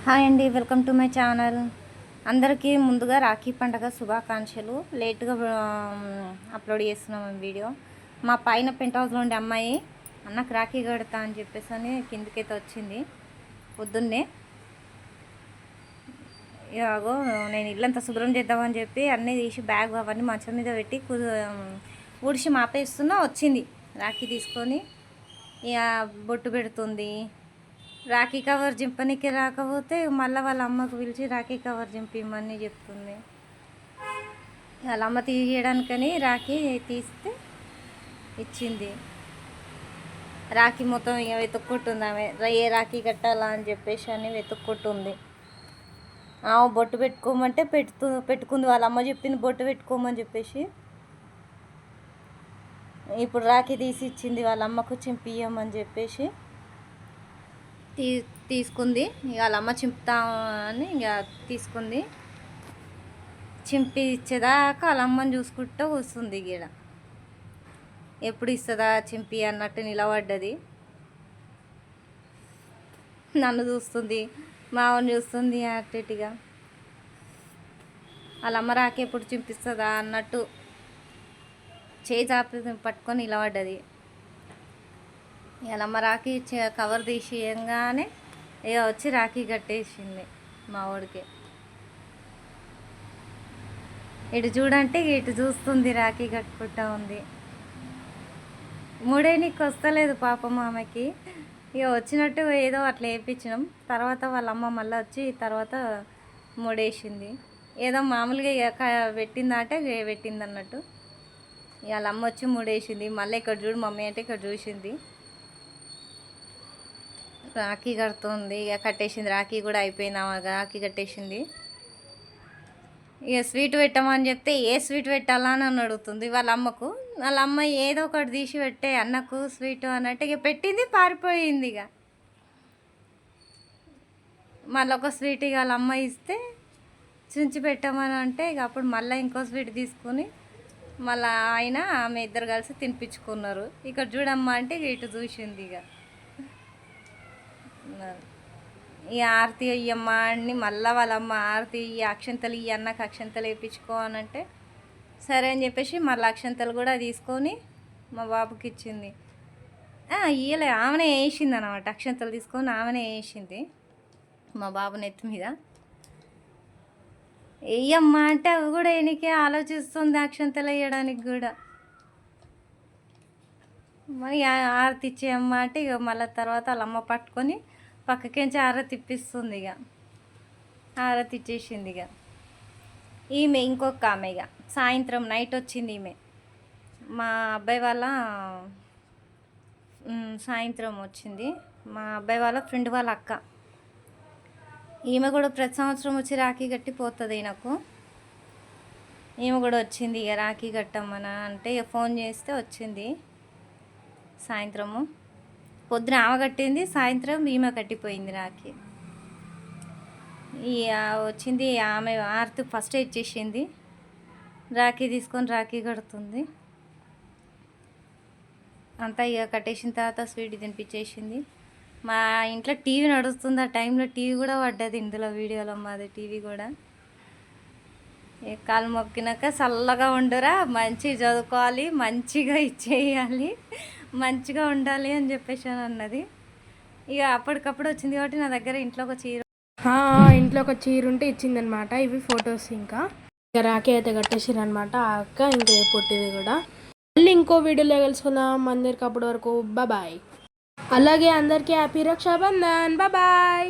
Hi అండి, welcome to my channel. అందరికీ ముందుగా రాఖీ పండుగ శుభాకాంక్షలు. లేట్గా అప్లోడ్ చేస్తున్నాం వీడియో. మా పైన పెంట్ హౌస్లో ఉండే అమ్మాయి అన్నకు రాఖీ కడతా అని చెప్పేసి అని కిందికైతే వచ్చింది పొద్దున్నే. ఇలాగో నేను ఇల్లంతా శుభ్రం చేద్దామని చెప్పి అన్నీ తీసి బ్యాగ్ అవన్నీ మంచం మీద పెట్టి ఊడిసి మాపేస్తున్నా వచ్చింది. రాఖీ తీసుకొని ఇక బొట్టు పెడుతుంది. రాఖీ కవర్ జింపనికి రాకపోతే మళ్ళీ వాళ్ళ అమ్మకు పిలిచి రాఖీ కవర్ జింపిమ్మని చెప్తుంది. వాళ్ళ అమ్మ తీయడానికని రాఖీ తీస్తే ఇచ్చింది. రాఖీ మొత్తం ఇక వెతుక్కుంటుంది ఆమె, ఏ రాఖీ కట్టాలా అని చెప్పేసి అని వెతుక్కుంటుంది. బొట్టు పెట్టుకోమంటే పెట్టుకుంది. వాళ్ళ అమ్మ చెప్పింది బొట్టు పెట్టుకోమని చెప్పేసి. ఇప్పుడు రాఖీ తీసి ఇచ్చింది వాళ్ళ అమ్మకు చింపియ్యమని చెప్పేసి తీసుకుంది. ఇక వాళ్ళ అమ్మ చింపుతామని ఇక తీసుకుంది. చింపి ఇచ్చేదాకా వాళ్ళ అమ్మని చూసుకుంటూ కూర్చుంది. గీడ ఎప్పుడు ఇస్తుందా చింపి అన్నట్టు నిలబడ్డది. నన్ను చూస్తుంది, మావని చూస్తుంది అట్టేటిగా. వాళ్ళ అమ్మ రాకి ఎప్పుడు చింపిస్తుందా అన్నట్టు చేయి చాపి పట్టుకొని నిలబడ్డది. వాళ్ళమ్మ రాఖీ కవర్ తీసేయంగానే ఇక వచ్చి రాఖీ కట్టేసింది మా వాడికి. ఇటు చూడంటే ఇటు చూస్తుంది, రాఖీ కట్టుకుంటా ఉంది. మూడేనికి వస్తలేదు పాపం ఆమెకి. ఇక వచ్చినట్టు ఏదో అట్లా వేయించినాం. తర్వాత వాళ్ళ అమ్మ మళ్ళీ వచ్చి తర్వాత మూడేసింది. ఏదో మామూలుగా పెట్టిందంటే పెట్టింది అన్నట్టు. వాళ్ళ అమ్మ వచ్చి మూడేసింది. మళ్ళీ ఇక్కడ చూడు మమ్మీ అంటే ఇక్కడ చూసింది. రాఖీ కడుతుంది. ఇక కట్టేసింది. రాఖీ కూడా అయిపోయింది. రాఖీ కట్టేసింది. ఇక స్వీట్ పెట్టమని చెప్తే ఏ స్వీట్ పెట్టాలా అని అడుగుతుంది వాళ్ళ అమ్మకు. వాళ్ళ అమ్మ ఏదో ఒకటి తీసి పెట్టే అన్నకు స్వీట్ అన్నట్టు ఇక పెట్టింది, పారిపోయింది. ఇక మళ్ళీ ఒక స్వీట్ ఇక వాళ్ళ అమ్మ ఇస్తే చుంచి పెట్టమని అంటే ఇక అప్పుడు మళ్ళీ ఇంకో స్వీట్ తీసుకుని మళ్ళీ ఆయన ఆమె ఇద్దరు కలిసి తినిపించుకున్నారు. ఇక్కడ చూడమ్మా అంటే ఇటు చూసింది. ఇక ఈ ఆరతి అయ్యమ్మ అని మళ్ళీ వాళ్ళమ్మ ఆరతి ఈ అక్షంతలు ఈ అన్నకు అక్షంతలు వేయించుకో అని అంటే సరే అని చెప్పేసి మళ్ళీ అక్షంతలు కూడా తీసుకొని మా బాబుకి ఇచ్చింది. ఇయ్యలే, ఆమెనే వేసింది అనమాట. అక్షంతలు తీసుకొని ఆమెనే వేసింది మా బాబు నెత్తి మీద. వేయమ్మ అంటే అవి కూడా ఎనికే ఆలోచిస్తుంది అక్షంతలు వేయడానికి కూడా. మరి ఆరతి ఇచ్చేయమ్మ అంటే ఇక మళ్ళీ తర్వాత వాళ్ళ అమ్మ పట్టుకొని పక్కకించి ఆరతి ఇప్పిస్తుంది. ఇక ఆరతి ఇచ్చేసింది. ఇక ఈమె ఇంకొక ఆమె ఇక సాయంత్రం నైట్ వచ్చింది. ఈమె మా అబ్బాయి వాళ్ళ సాయంత్రం వచ్చింది. మా అబ్బాయి వాళ్ళ ఫ్రెండ్ వాళ్ళ అక్క. ఈమె కూడా ప్రతి సంవత్సరం వచ్చి రాఖీ కట్టి పోతుంది నాకు. ఈమె కూడా వచ్చింది. ఇక రాఖీ కట్టమ్మన అంటే ఇక ఫోన్ చేస్తే వచ్చింది. సాయంత్రము పొద్దున ఆమె కట్టింది, సాయంత్రం ఈమె కట్టిపోయింది రాఖీ. వచ్చింది ఆమె ఆరతి ఫస్ట్ ఇచ్చేసింది. రాఖీ తీసుకొని రాఖీ కడుతుంది. అంతా ఇక కట్టేసిన తర్వాత స్వీట్ తినిపించేసింది. మా ఇంట్లో టీవీ నడుస్తుంది. ఆ టైంలో టీవీ కూడా పడ్డది ఇందులో వీడియోలో. మాది టీవీ కూడా. కాలు మొక్కినాక చల్లగా ఉండరా, మంచిగా చదువుకోవాలి, మంచిగా ఇచ్చేయాలి, మంచిగా ఉండాలి అని చెప్పేసి అని అన్నది. ఇక అప్పటికప్పుడు వచ్చింది కాబట్టి నా దగ్గర ఇంట్లో ఒక చీర ఉంటే ఇచ్చిందనమాట. ఇవి ఫొటోస్. ఇంకా రాఖీ అయితే కట్టేసారు అనమాట ఆ అక్క. ఇంకా పొట్టిది కూడా. మళ్ళీ ఇంకో వీడియోలో కలుసుకుందాం. అందరికి అప్పటి వరకు బాయ్. అలాగే అందరికీ హ్యాపీ రక్షాబంధన్. బాయ్.